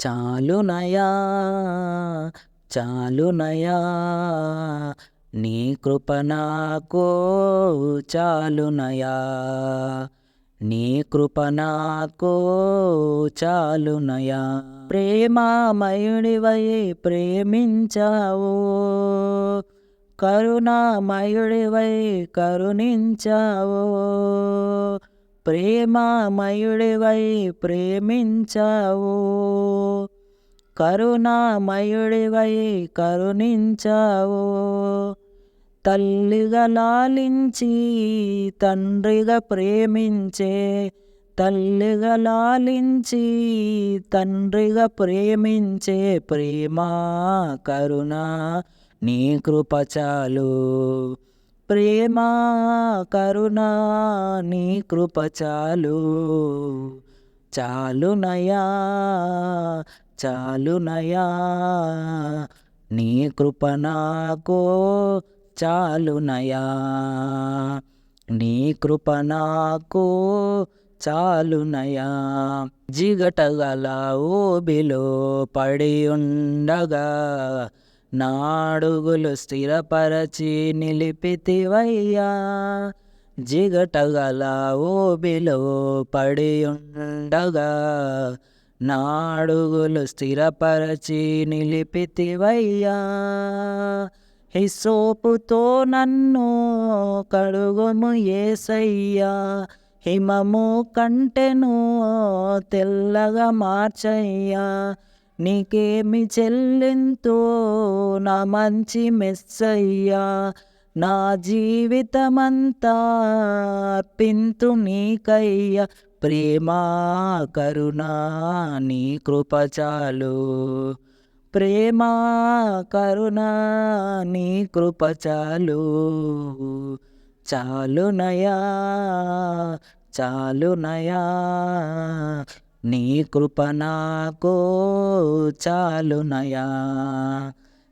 చాలునయా చాలునయా నీ కృప నాకు చాలునయా నీ కృప నాకు చాలునయా ప్రేమామయుడివై ప్రేమించావు కరుణామయుడివై కరుణించావు ప్రేమామయుడివై ప్రేమించావు కరుణామయుడివై కరుణించావు తల్లిగా లాలించి తండ్రిగా ప్రేమించే తల్లిగా లాలించి తండ్రిగా ప్రేమించే ప్రేమ కరుణ నీ కృప చాలు ప్రేమ కరుణ నీ కృప చాలు చాలునయా చాలునయా నీ కృప నాకు చాలునయా నీ కృప నాకు చాలునయా జిగటగల ఊబిలో పడి ఉండగా నాడుగులు స్థిరపరచి నిలిపితివయ్యా జిగటగల ఊబిలో పడి ఉండగా నాడుగులు స్థిరపరచి నిలిపితివయ్యా హిస్సోపుతో నన్ను కడుగుము యేసయ్యా హిమము కంటెను తెల్లగా మార్చయ్యా నీకేమి చెల్లింతో నా మంచి మెస్సయ్యా నా జీవితమంతా అర్పింతు నీకయ్యా ప్రేమ కరుణ నీ కృప చాలు ప్రేమ కరుణ నీ కృప చాలు చాలునయా చాలునయా నీ కృప నాకు చాలునయా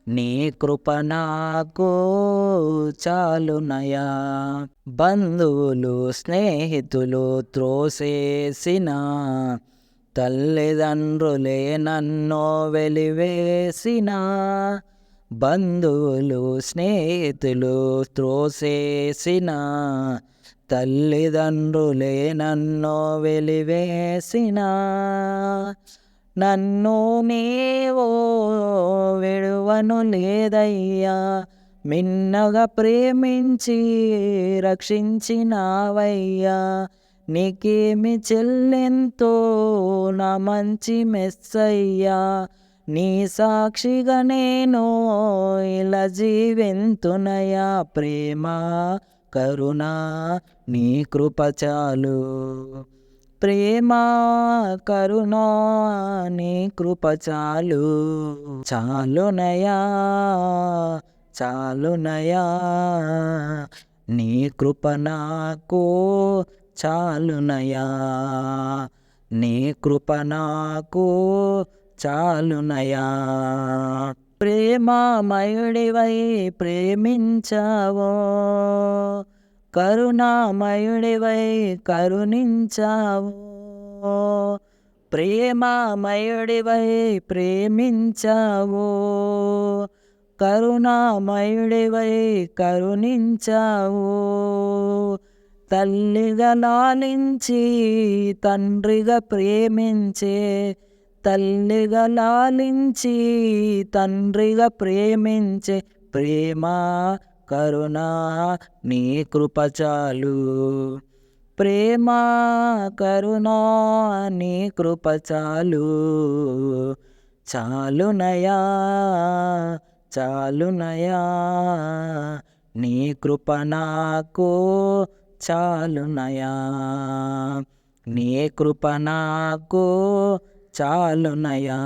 నీ కృప నాకు చాలునయా బంధువులు స్నేహితులు త్రోసేసిన తల్లిదండ్రులే నన్ను వెలివేసిన బంధువులు స్నేహితులు త్రోసేసిన తల్లిదండ్రులే నన్ను వెలివేసిన నన్ను నీవో విడువను లేదయ్యా మిన్నగా ప్రేమించి రక్షించినావయ్యా నీకేమి చెల్లెంతో నా మంచి మెస్సయ్యా నీ సాక్షిగా నేను ఇలా జీవింతునయా ప్రేమ కరుణ నీ కృప చాలు ప్రేమ కరుణ నీ కృప చాలు చాలునయా చాలునయా నీ కృప నాకు చాలునయా నీ కృప నాకు చాలునయా ప్రేమామయుడివై ప్రేమించావో కరుణామయుడివై కరుణించావు ప్రేమామయుడివై ప్రేమించావు కరుణామయుడివై కరుణించావు తల్లిగా లాలించి తండ్రిగా ప్రేమించే తల్లిగా లాలించి తండ్రిగా ప్రేమించే ప్రేమ కరుణ నీ కృప చాలు ప్రేమ కరుణ నీ కృప చాలు చాలునయా చాలునయా నీ కృప నాకు చాలునయా నీ కృప నాకు చాలునయా